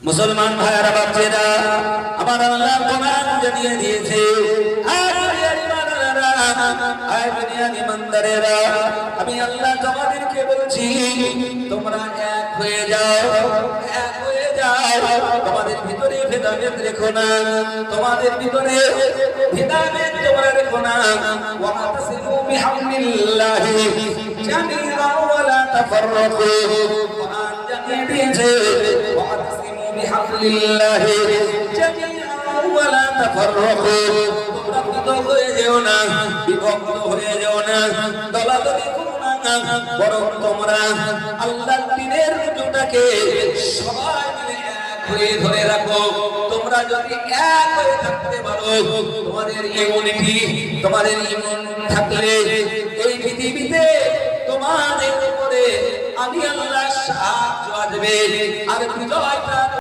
মুসলমান ভাইয়েরা বাচ্চারা, আমার আল্লাহ কোরআন জানিয়ে দিয়েছে, আমি আল্লাহ তোমাদেরকে বলছি, তোমরা এক হয়ে যাও, এক হয়ে যাও। তোমাদের ভিতরে ভেদাভেদ রেখো না, তোমাদের ভিতরে ভেদাভেদ তোমরা রেখো না। ওয়াতাসিমু বিহামদিল্লাহি জামিআন ওয়া লা তাফাররাকু। কোরআন জানিয়ে দিয়েছে, ওয়াতাসিমু বিহামদিল্লাহি জামিআন ওয়া লা তাফাররাকু। তোমরা পৃথক হয়ে যেও না, বিভক্ত হয়ে যেও না, দলাদলি করো না, বরং তোমরা আল্লাহর দ্বীনের রুজুটাকে সবাই মিলে এক হয়ে ধরে রাখো। তোমরা যদি এক হয়ে থাকতে পারো, তোমাদের ইউনিটি, তোমাদের ইমান থাকলে এই পৃথিবীতে তোমাদের উপরে আমি আল্লাহর সাহায্য আসবে আর বিজয়টা